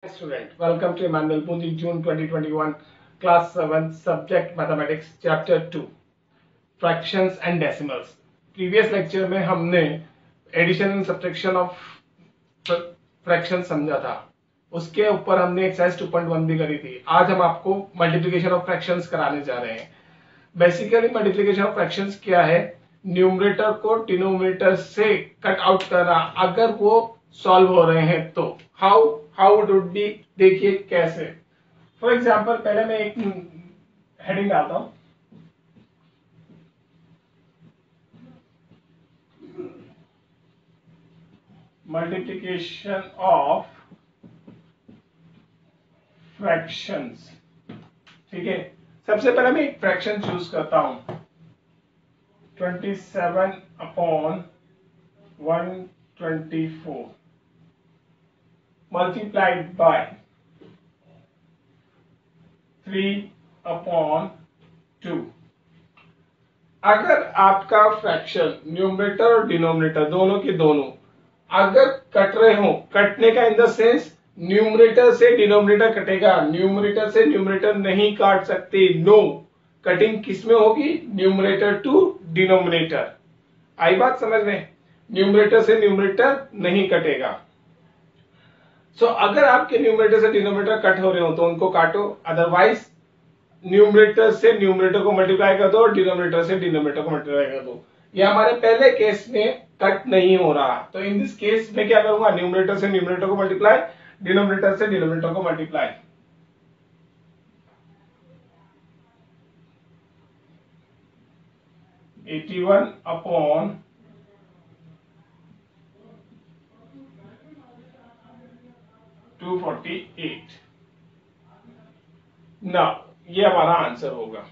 Student, welcome to Emmanuel Pundi, June 2021, Class 7, Subject Mathematics, Chapter 2, Fractions and Decimals. Previous lecture में हमने addition and subtraction of fraction समझा था, उसके ऊपर हमने एक्सरसाइज 2.1 भी करी थी। आज हम आपको मल्टीप्लिकेशन ऑफ फ्रैक्शंस कराने जा रहे हैं। बेसिकली मल्टीप्लिकेशन ऑफ फ्रैक्शंस क्या है? न्यूमरेटर को डिनोमिनेटर से कट आउट करना, अगर वो सॉल्व हो रहे हैं तो। हाउ वुड बी, देखिए कैसे। फॉर एग्जांपल पहले मैं एक हेडिंग डालता हूं, मल्टीप्लिकेशन ऑफ फ्रैक्शंस। ठीक है, सबसे पहले मैं एक फ्रैक्शन चूज करता हूं, 27/124 multiplied by 3/2। अगर आपका फ्रैक्शन न्यूमरेटर और डिनोमिनेटर दोनों के दोनों अगर कट रहे हो, कटने का इन द सेंस न्यूमरेटर से डिनोमिनेटर कटेगा, न्यूमरेटर से न्यूमरेटर नहीं काट सकते। नो, कटिंग किस में होगी? Numerator to denominator. आई बात समझ में? न्यूमरेटर से न्यूमरेटर नहीं कटेगा। सो अगर आपके न्यूमरेटर से डिनोमिनेटर कट हो रहे हो तो उनको काटो, अदरवाइज न्यूमरेटर से न्यूमरेटर को मल्टीप्लाई कर दो और डिनोमिनेटर से डिनोमिनेटर को मल्टीप्लाई कर दो। ये हमारे पहले केस में कट नहीं हो रहा, तो इन दिस केस में क्या करूंगा? न्यूमरेटर से न्यूमरेटर को मल्टीप्लाई, डिनोमिनेटर से डिनोमिनेटर को मल्टीप्लाई। One upon 248। ना, ये हमारा आंसर होगा।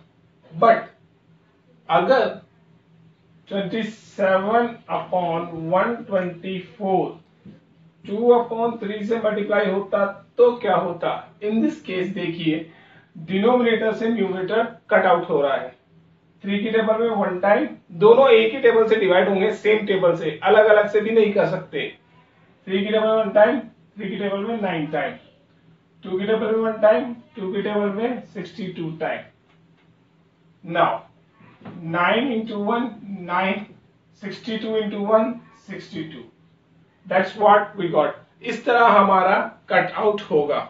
बट अगर 27/124 2/3 से मल्टीप्लाई होता तो क्या होता? इन दिस केस देखिए, डिनोमिनेटर से न्यूमरेटर कट आउट हो रहा है। 3 की टेबल में 1 टाइम, दोनों एक ही टेबल से डिवाइड होंगे, सेम टेबल से, अलग अलग से भी नहीं कर सकते। 3 की टेबल में 1 टाइम, 3 की टेबल में 9 टाइम, 2 की टेबल में 1 टाइम, 2 की टेबल में 62 time. Now 9 into 1 9, 62 into 1 62। That's what we got। इस तरह हमारा कट आउट होगा।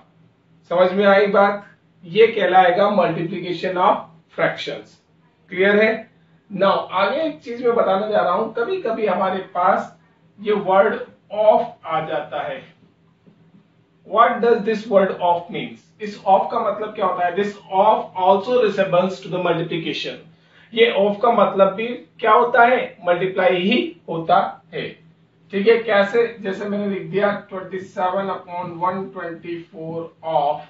समझ में आई बात? ये कहलाएगा मल्टीप्लिकेशन ऑफ फ्रैक्शंस। क्लियर है? नाउ आगे एक चीज मैं बताने जा रहा हूं, कभी कभी हमारे पास ये वर्ड ऑफ आ जाता है। What does this word of means? इस ऑफ का मतलब क्या होता है? This of also resembles to the multiplication। ये ऑफ का मतलब भी क्या होता है? मल्टीप्लाई ही होता है। ठीक है, कैसे? जैसे मैंने लिख दिया 27/124 ऑफ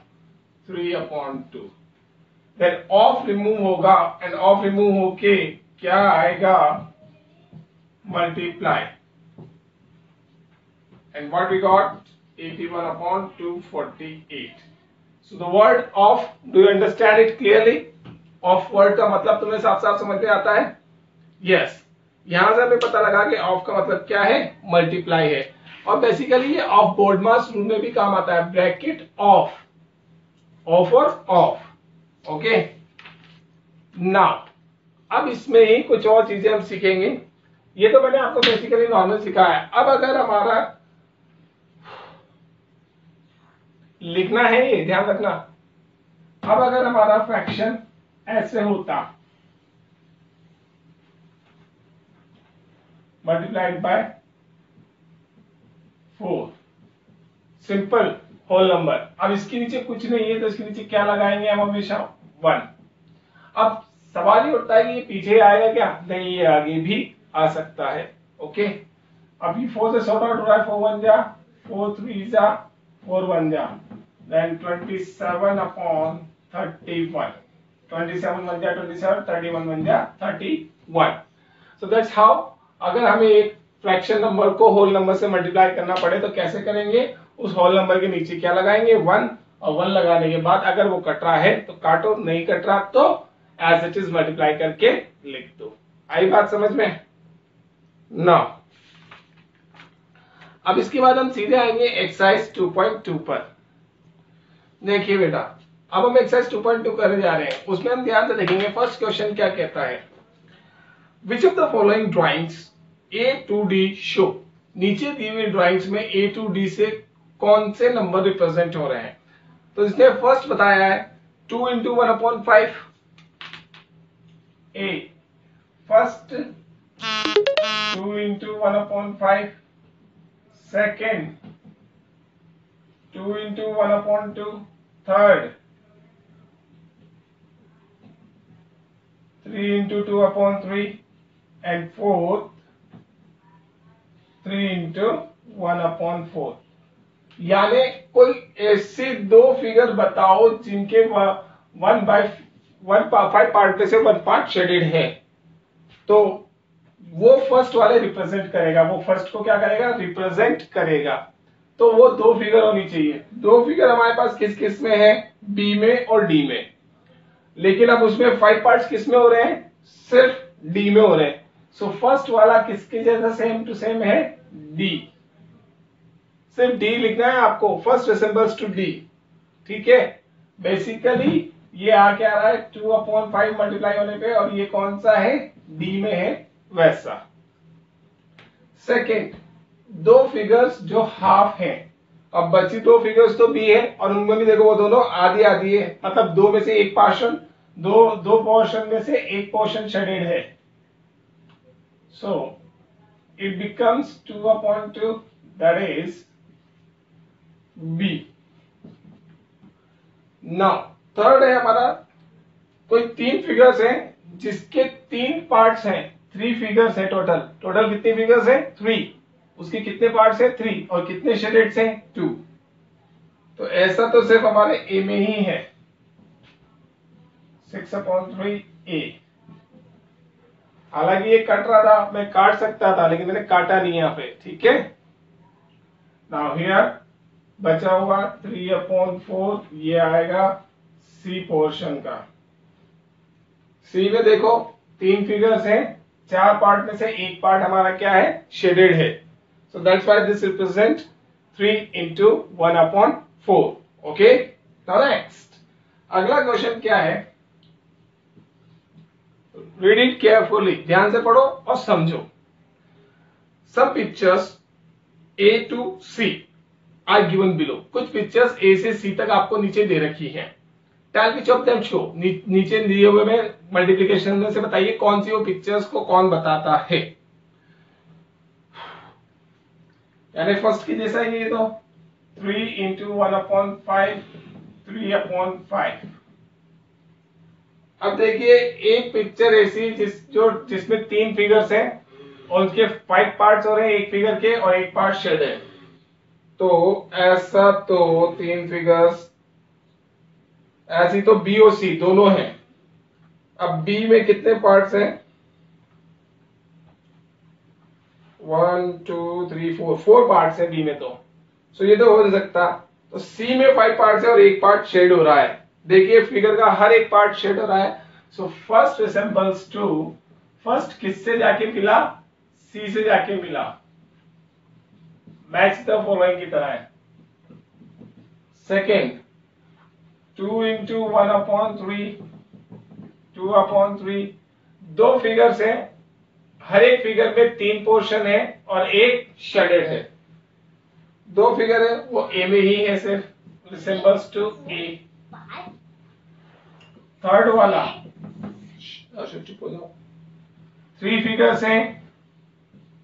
3/2। देन ऑफ रिमूव होगा, एंड ऑफ रिमूव होके क्या आएगा? Multiply. And what we got? 81/248। So the word of, do you understand it clearly? Of word का मतलब तुम्हें साफ साफ समझ में आता है? Yes। यहां से हमें पता लगा कि ऑफ का मतलब क्या है? मल्टीप्लाई है। और बेसिकली ये ऑफ बोर्डमास रूल में भी काम आता है, ब्रैकेट ऑफ, ऑफ और ऑफ। ओके, नाउ अब इसमें ही कुछ और चीजें हम सीखेंगे। ये तो मैंने आपको बेसिकली नॉर्मल सिखाया है। अब अगर हमारा लिखना है, ये ध्यान रखना। अब अगर हमारा फ्रैक्शन ऐसे होता, multiplied by 4, simple whole number. अब इसके नीचे कुछ नहीं है तो इसके नीचे क्या लगाएंगे हम? हमेशा 1। अब सवाल ये उठता है कि ये पीछे आएगा क्या? नहीं, ये आगे भी आ सकता है। ओके, अब ये 4 से सॉर्ट आउट हो रहा है। 4 1 जा, 4 3 जा, 4 1 जा, then 27/31। 27 बन जा 27, 31 बन जा 31। सो दैट्स हाउ, अगर हमें एक फ्रैक्शन नंबर को होल नंबर से मल्टीप्लाई करना पड़े तो कैसे करेंगे? उस होल नंबर के नीचे क्या लगाएंगे? 1। और 1 लगाने के बाद अगर वो कट रहा है तो काटो, नहीं कट रहा तो एज इट इज मल्टीप्लाई करके लिख दो। आई बात समझ में? नाउ अब इसके बाद हम सीधे आएंगे एक्सरसाइज 2.2 पर। देखिए बेटा, अब हम एक्सरसाइज 2.2 करने जा रहे हैं। उसमें हम ध्यान से देखेंगे फर्स्ट क्वेश्चन क्या कहता है, which of the following drawings A to D show. नीचे दी हुई ड्राइंग्स में ए टू डी से कौन से नंबर रिप्रेजेंट हो रहे हैं। तो इसने फर्स्ट बताया है 2 इंटू 1/5 ए, first 2 into 1/5, second 2 into 1/2, third 3 into 2/3 and fourth 3 into 1/4। यानी कोई ऐसी दो फिगर बताओ जिनके 1/5 पार्ट में से 1 पार्ट शेडेड है। तो वो फर्स्ट वाले रिप्रेजेंट करेगा, वो फर्स्ट को क्या करेगा, रिप्रेजेंट करेगा। तो वो दो फिगर होनी चाहिए। दो फिगर हमारे पास किस किस में है, बी में और डी में। लेकिन अब उसमें 5 पार्ट्स किस में हो रहे हैं, सिर्फ डी में हो रहे हैं। सो फर्स्ट वाला किसके जैसा सेम टू सेम है, डी। सिर्फ डी लिखना है आपको, फर्स्ट रिसेंबल्स टू डी। ठीक है, बेसिकली ये आ क्या रहा है 2/5 मल्टीप्लाई होने पे, और ये कौन सा है, डी में है वैसा। सेकेंड, दो फिगर्स जो हाफ हैं। अब बची दो फिगर्स तो बी है, और उनमें भी देखो वो दोनों आधी आधी है, मतलब दो में से एक पोर्शन, दो पोर्शन में से एक पोर्शन शेडेड है। So it becomes 2/2, that is B. Now third है हमारा, कोई तीन फिगर्स हैं जिसके तीन पार्ट्स हैं, 3 फिगर्स है टोटल। टोटल कितनी फिगर्स है, 3। उसके कितने पार्ट्स है, 3, और कितने शेडेड्स हैं, 2। तो ऐसा तो सिर्फ हमारे ए में ही है, 6/3 ए। हालांकि ये कट रहा था, मैं काट सकता था, लेकिन मैंने काटा नहीं यहाँ पे। ठीक है, नाउ हियर बचा हुआ 3/4, ये आएगा सी पोर्शन का। सी में देखो 3 फिगर्स हैं, 4 पार्ट में से एक पार्ट हमारा क्या है, शेडेड है। So that's why this represent 3 into 1/4। Okay, now next अगला क्वेश्चन क्या है, रीड इट केयरफुली, ध्यान से पढ़ो और समझो। सब pictures A to C are given below. कुछ पिक्चर्स ए से सी तक आपको नीचे दे रखी हैं। Tell which of them show, नीचे दिए हुए में मल्टीप्लिकेशन में से बताइए कौन सी वो पिक्चर्स को कौन बताता है। यानी फर्स्ट की जैसा ही ये तो 3 into 1/5, 3/5। अब देखिए एक पिक्चर ऐसी जिसमें 3 फिगर्स हैं और उसके 5 पार्ट्स हो रहे हैं एक फिगर के, और एक पार्ट शेड है। तो ऐसा तो 3 फिगर्स, ऐसी तो बी और सी दोनों हैं। अब बी में कितने पार्ट्स हैं, 1 2 3 4 पार्ट्स है बी में। तो सो ये तो हो नहीं सकता। तो सी में 5 पार्ट्स है और एक पार्ट शेड हो रहा है। देखिए फिगर का हर एक पार्ट शेड हो रहा है। So first resembles to, first किससे जाके मिला, सी से जाके मिला। मैच द फॉलोइंग की तरह है। सेकेंड 2 into 1/3, 2/3, दो फिगर्स हैं, हर एक फिगर में 3 पोर्शन है और एक शेडेड है। दो फिगर है वो ए में ही है, सिर्फ रिसेंबल्स टू ए। थर्ड वाला 3 फिगर्स हैं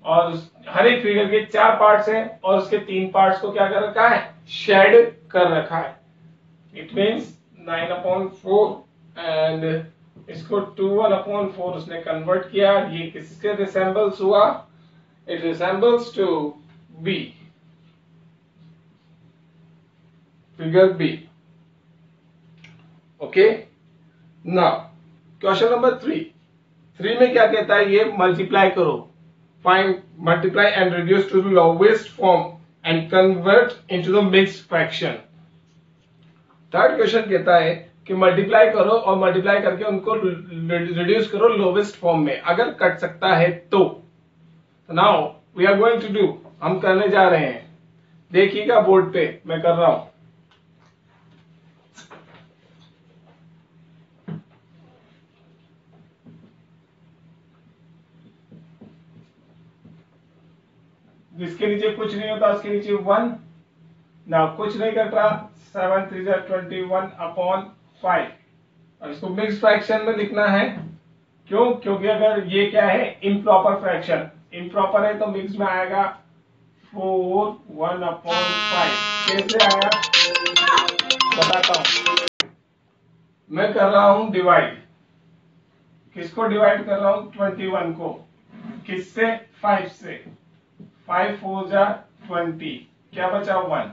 और हर एक फिगर के 4 पार्ट्स हैं, और उसके 3 पार्ट्स को क्या कर रखा है, शेड कर रखा है। इट मीन्स 9/4, एंड इसको 2/4 उसने कन्वर्ट किया। ये किसके रिसेंबल्स हुआ, it resembles to B, figure B. Okay, now question number 3 में क्या कहता है, ये मल्टीप्लाई करो, find multiply and reduce to the lowest form and convert into the mixed fraction. Third question कहता है कि मल्टीप्लाई करो और मल्टीप्लाई करके उनको रिड्यूस करो लोवेस्ट फॉर्म में, अगर कट सकता है तो। Now we are going to do, हम करने जा रहे हैं। देखिएगा बोर्ड पे मैं कर रहा हूं। जिसके नीचे कुछ नहीं होता उसके नीचे 1 ना कुछ नहीं कट रहा 7 3 21/5 और इसको मिक्स फ्रैक्शन में लिखना है। क्यों? क्योंकि अगर ये क्या है इम्प्रॉपर फ्रैक्शन, इम्प्रॉपर है तो मिक्स में आएगा 4 1/5। कैसे आया बताता हूं। मैं कर रहा हूं डिवाइड, किसको डिवाइड कर रहा हूं 21 को, किससे 5 से, 5 4 जा 20, क्या बचा 1,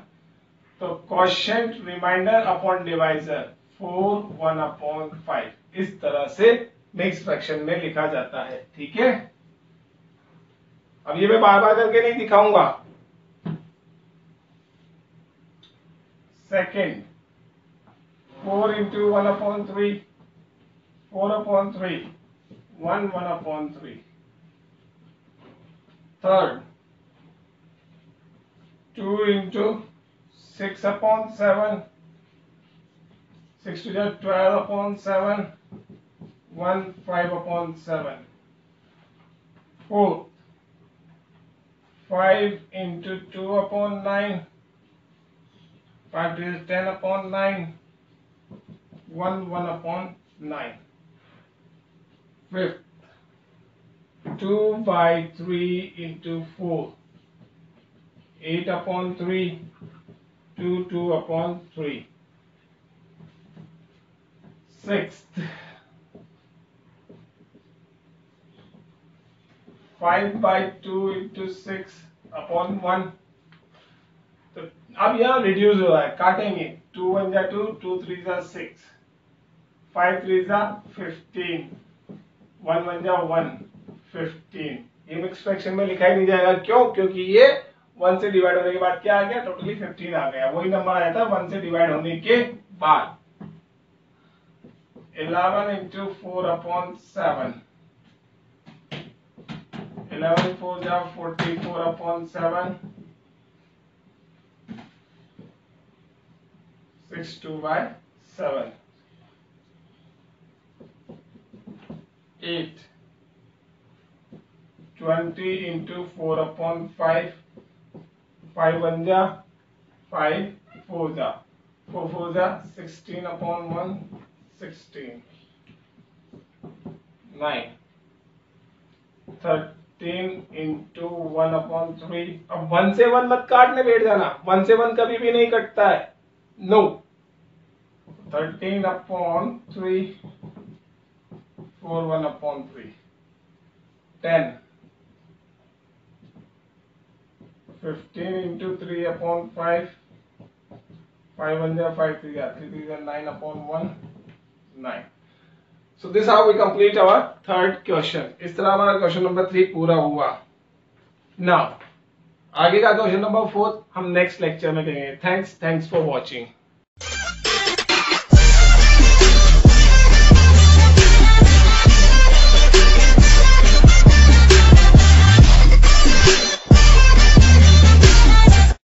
तो क्वोशिएंट रिमाइंडर अपॉन डिवाइजर 4 1/5 इस तरह से मिक्स फ्रैक्शन में लिखा जाता है। ठीक है, अब ये मैं बार बार करके नहीं दिखाऊंगा। Second 4 into 1/3 4/3 1 1/3। Third 2 into 6/7 6 to the 12/7 1 5/7। Fourth 5 into 2/9 5 to the 10/9 1 1/9। Fifth 2/3 into 4 8/3 2 2/3। Sixth 5/2 into 6/1। तो अब यहाँ रिड्यूस हो रहा है, काटेंगे 2 1 जा 2 2 3 जा 6 5 3 जा 15 1 1 जा 1 15। ये मिक्स फ्रैक्शन में लिखा ही नहीं जाएगा। क्यों? क्योंकि ये 1 से डिवाइड होने के बाद क्या आ गया, टोटली 15 आ गया, वही नंबर आया था 1 से डिवाइड होने के बाद। 11 into 4/7 11 4 जा 44/7 6 2/7। 8 20 into 4/5 5 1 जा 5 4 जा 4 4 जा 16/1 16। 9 13 into 1/3। अब 1 से 1 मत काटने बैठ जाना, 1 से 1 कभी भी नहीं कटता है, नो। 13/3 4 1/3। 10 15 into 3/5 5 1 जा 5 3 जा 3 3 जा 9/1 9। So this is how we complete our third question। इस तरह हमारा क्वेश्चन नंबर 3 पूरा हुआ। नाउ आगे का क्वेश्चन नंबर 4 हम नेक्स्ट लेक्चर में करेंगे। Thanks for watching.